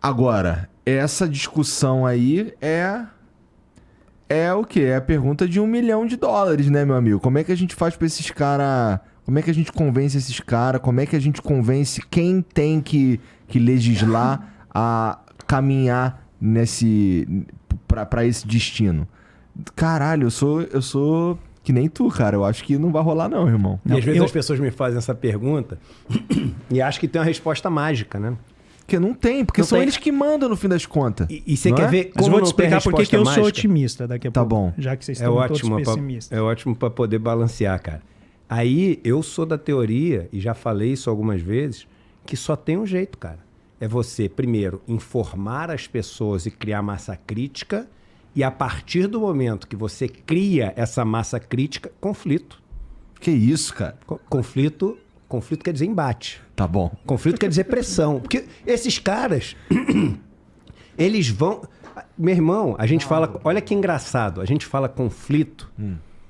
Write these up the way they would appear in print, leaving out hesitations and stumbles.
Agora, essa discussão aí é o quê? É a pergunta de $1 milhão, né, meu amigo? Como é que a gente faz pra esses caras... Como é que a gente convence esses caras? Como é que a gente convence quem tem que legislar a caminhar pra esse destino? Caralho, eu sou que nem tu, cara. Eu acho que não vai rolar não, irmão. E às vezes as pessoas me fazem essa pergunta e acham que tem uma resposta mágica, né? Porque não tem, porque são eles que mandam no fim das contas. E você quer ver Mas como eu vou te não tem explicar por que eu mágica? sou otimista daqui a pouco. Tá bom. Já que vocês estão todos pessimistas. É ótimo para poder balancear, cara. Aí eu sou da teoria, e já falei isso algumas vezes, que só tem um jeito, cara. É você, primeiro, informar as pessoas e criar massa crítica, e a partir do momento que você cria essa massa crítica, conflito. Que isso, cara? Conflito quer dizer embate. Tá bom. Conflito quer dizer pressão. Porque esses caras, eles vão... Meu irmão, a gente fala... Olha que engraçado. A gente fala conflito.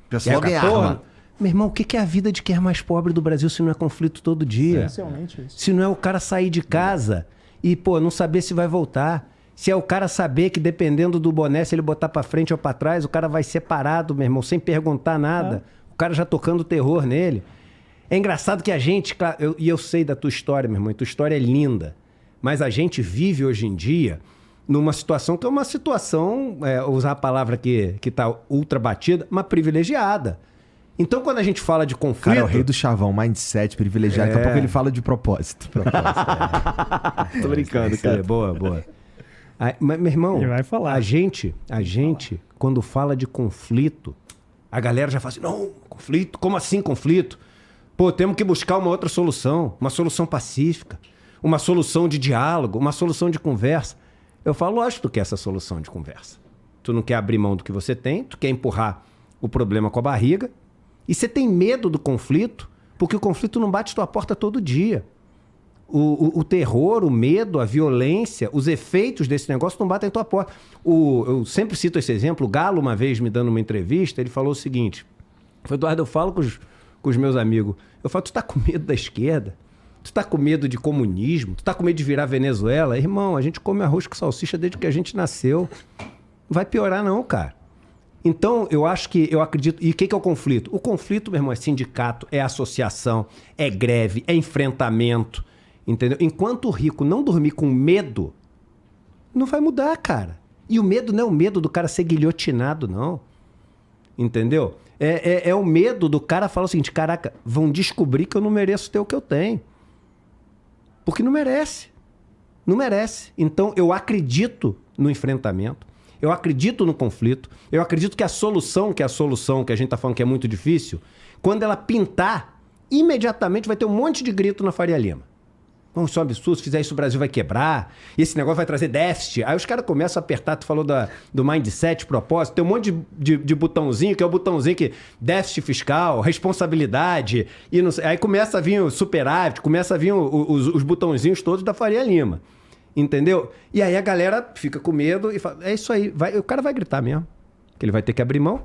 Pessoal ganha arma. Meu irmão, o que é a vida de quem é mais pobre do Brasil se não é conflito todo dia? Essencialmente isso. Se não é o cara sair de casa e, pô, não saber se vai voltar. Se é o cara saber que dependendo do boné, se ele botar pra frente ou pra trás, o cara vai ser parado, meu irmão, sem perguntar nada. O cara já tocando terror nele. É engraçado que a gente... Claro, eu sei da tua história, meu irmão, e tua história é linda. Mas a gente vive hoje em dia numa situação que é uma situação, usar a palavra que tá ultra batida, uma privilegiada. Então, quando a gente fala de conflito... Cara, é o rei do chavão, mindset privilegiado. Daqui a pouco ele fala de propósito. Tô brincando, cara. Boa. Mas, meu irmão, Ele vai falar. a gente, quando fala de conflito, a galera já fala assim, não, conflito? Como assim conflito? Pô, temos que buscar uma outra solução, uma solução pacífica, uma solução de diálogo, uma solução de conversa. Eu falo, lógico que tu quer essa solução de conversa. Tu não quer abrir mão do que você tem, tu quer empurrar o problema com a barriga, e você tem medo do conflito, porque o conflito não bate tua porta todo dia. O terror, o medo, a violência, os efeitos desse negócio não batem tua porta. Eu sempre cito esse exemplo. O Galo, uma vez me dando uma entrevista, ele falou o seguinte: Eduardo, eu falo com os meus amigos, eu falo, tu tá com medo da esquerda? Tu tá com medo de comunismo? Tu tá com medo de virar Venezuela? Irmão, a gente come arroz com salsicha desde que a gente nasceu. Não vai piorar não, cara. Então, eu acredito... E o que é o conflito? O conflito, meu irmão, é sindicato, é associação, é greve, é enfrentamento, entendeu? Enquanto o rico não dormir com medo, não vai mudar, cara. E o medo não é o medo do cara ser guilhotinado, não. Entendeu? É o medo do cara falar o seguinte, caraca, vão descobrir que eu não mereço ter o que eu tenho. Porque não merece. Não merece. Então, eu acredito no enfrentamento. Eu acredito no conflito. Eu acredito que a solução que a gente está falando que é muito difícil, quando ela pintar, imediatamente vai ter um monte de grito na Faria Lima. Vamos, isso é um absurdo, se fizer isso o Brasil vai quebrar, esse negócio vai trazer déficit. Aí os caras começam a apertar, tu falou do mindset, propósito, tem um monte de botãozinho, que é o botãozinho que déficit fiscal, responsabilidade, e não sei, aí começa a vir o superávit, começa a vir os botãozinhos todos da Faria Lima. Entendeu? E aí a galera fica com medo e fala, é isso aí, o cara vai gritar mesmo, que ele vai ter que abrir mão.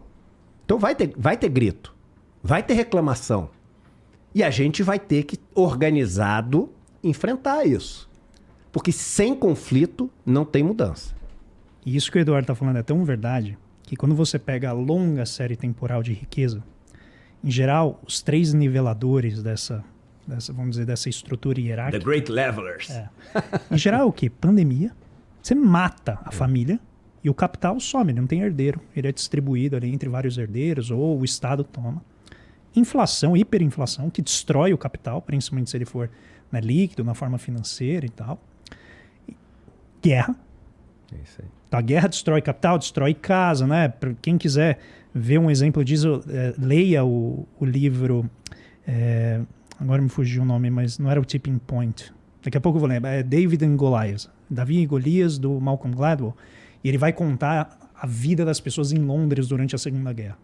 Então vai ter grito, vai ter reclamação. E a gente vai ter que, organizado, enfrentar isso. Porque sem conflito não tem mudança. E isso que o Eduardo está falando é tão verdade que quando você pega a longa série temporal de riqueza, em geral, os 3 niveladores dessa, vamos dizer, dessa estrutura hierárquica... The Great Levelers. Em geral, é o quê? Pandemia. Você mata a família e o capital some, ele não tem herdeiro. Ele é distribuído ali entre vários herdeiros ou o Estado toma. Inflação, hiperinflação, que destrói o capital, principalmente se ele for líquido, na forma financeira e tal. Guerra. É isso aí. Então, a guerra destrói capital, destrói casa, né? Para quem quiser ver um exemplo disso, leia o livro... agora me fugiu o nome, mas não era o Tipping Point. Daqui a pouco eu vou lembrar. É David and Goliath. Davi e Golias, do Malcolm Gladwell. E ele vai contar a vida das pessoas em Londres durante a Segunda Guerra.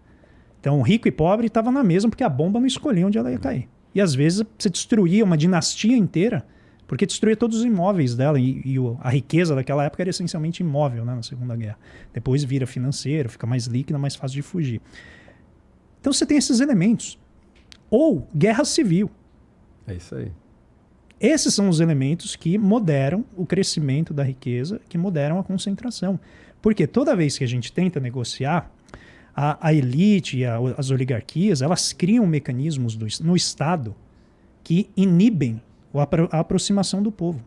Então, rico e pobre estavam na mesma porque a bomba não escolhia onde ela ia cair. E às vezes você destruía uma dinastia inteira porque destruía todos os imóveis dela. E a riqueza daquela época era essencialmente imóvel, né, na Segunda Guerra. Depois vira financeiro, fica mais líquida, mais fácil de fugir. Então você tem esses elementos. Ou guerra civil. É isso aí. esses são os elementos que moderam o crescimento da riqueza, que moderam a concentração. Porque toda vez que a gente tenta negociar, a elite e as oligarquias, elas criam mecanismos no Estado que inibem a aproximação do povo.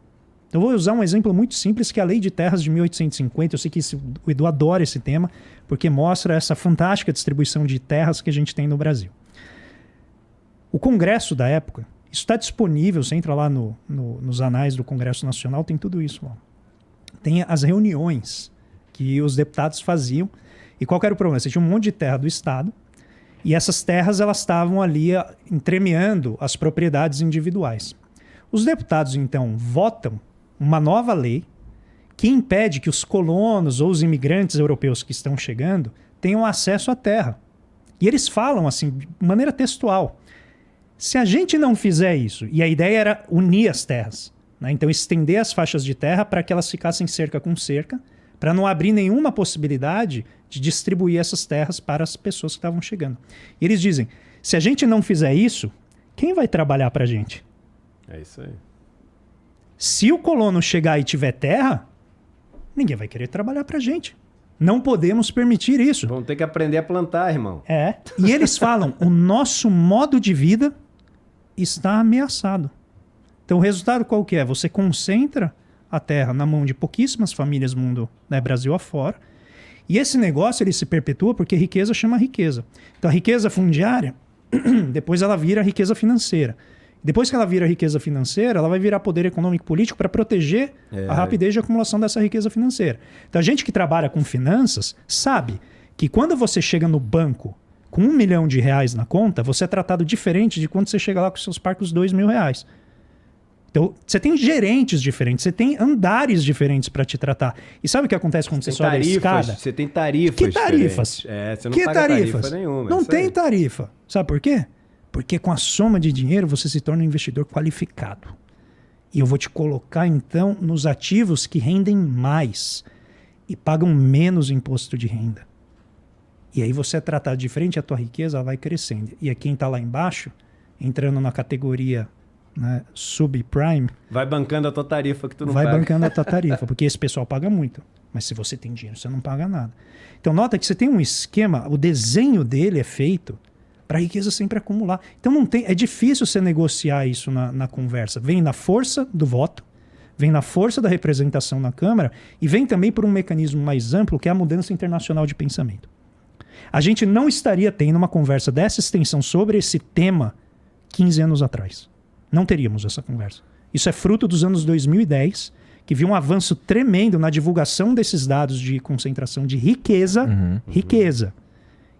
Então, eu vou usar um exemplo muito simples, que é a Lei de Terras de 1850. Eu sei que o Edu adora esse tema, porque mostra essa fantástica distribuição de terras que a gente tem no Brasil. O Congresso da época, isso está disponível, você entra lá nos anais do Congresso Nacional, tem tudo isso lá. Tem as reuniões que os deputados faziam. E qual era o problema? Você tinha um monte de terra do Estado, e essas terras elas estavam ali entremeando as propriedades individuais. Os deputados, então, votam uma nova lei que impede que os colonos ou os imigrantes europeus que estão chegando tenham acesso à terra. E eles falam assim, de maneira textual, se a gente não fizer isso, e a ideia era unir as terras, né? Então estender as faixas de terra para que elas ficassem cerca com cerca, para não abrir nenhuma possibilidade de distribuir essas terras para as pessoas que estavam chegando. E eles dizem, se a gente não fizer isso, quem vai trabalhar para a gente? É isso aí. Se o colono chegar e tiver terra, ninguém vai querer trabalhar para a gente. Não podemos permitir isso. Vamos ter que aprender a plantar, irmão. É. E eles falam, o nosso modo de vida está ameaçado. Então o resultado qual que é? Você concentra a terra na mão de pouquíssimas famílias mundo, né, Brasil afora, e esse negócio ele se perpetua porque riqueza chama riqueza. Então a riqueza fundiária, depois ela vira riqueza financeira. Depois que ela vira riqueza financeira, ela vai virar poder econômico e político para proteger a rapidez de acumulação dessa riqueza financeira. Então a gente que trabalha com finanças sabe que quando você chega no banco com R$1 milhão na conta, você é tratado diferente de quando você chega lá com seus parcos R$2.000. Então, você tem gerentes diferentes, você tem andares diferentes para te tratar. E sabe o que acontece quando você sobe a escada? Você tem tarifas. Que tarifas? Você não paga tarifa nenhuma. Não tem tarifa. Sabe por quê? Porque com a soma de dinheiro você se torna um investidor qualificado. E eu vou te colocar, então, nos ativos que rendem mais e pagam menos imposto de renda. E aí você é tratado diferente, a tua riqueza ela vai crescendo. E aí quem está lá embaixo, entrando na categoria, né, subprime, vai bancando a tua tarifa que tu não vai paga. bancando a tua tarifa, porque esse pessoal paga muito. Mas se você tem dinheiro, você não paga nada. Então nota que você tem um esquema, o desenho dele é feito para a riqueza sempre acumular. Então não tem, é difícil você negociar isso na conversa. Vem na força do voto, vem na força da representação na Câmara e vem também por um mecanismo mais amplo, que é a mudança internacional de pensamento. A gente não estaria tendo uma conversa dessa extensão sobre esse tema 15 anos atrás. Não teríamos essa conversa. Isso é fruto dos anos 2010, que viu um avanço tremendo na divulgação desses dados de concentração de riqueza. Riqueza.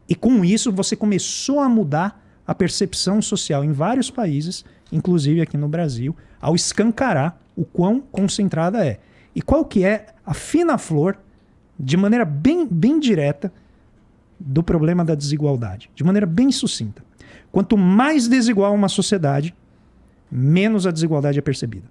E com isso você começou a mudar a percepção social em vários países, inclusive aqui no Brasil, ao escancarar o quão concentrada é. E qual que é a fina flor, de maneira bem direta, do problema da desigualdade. De maneira bem sucinta. Quanto mais desigual uma sociedade, menos a desigualdade é percebida.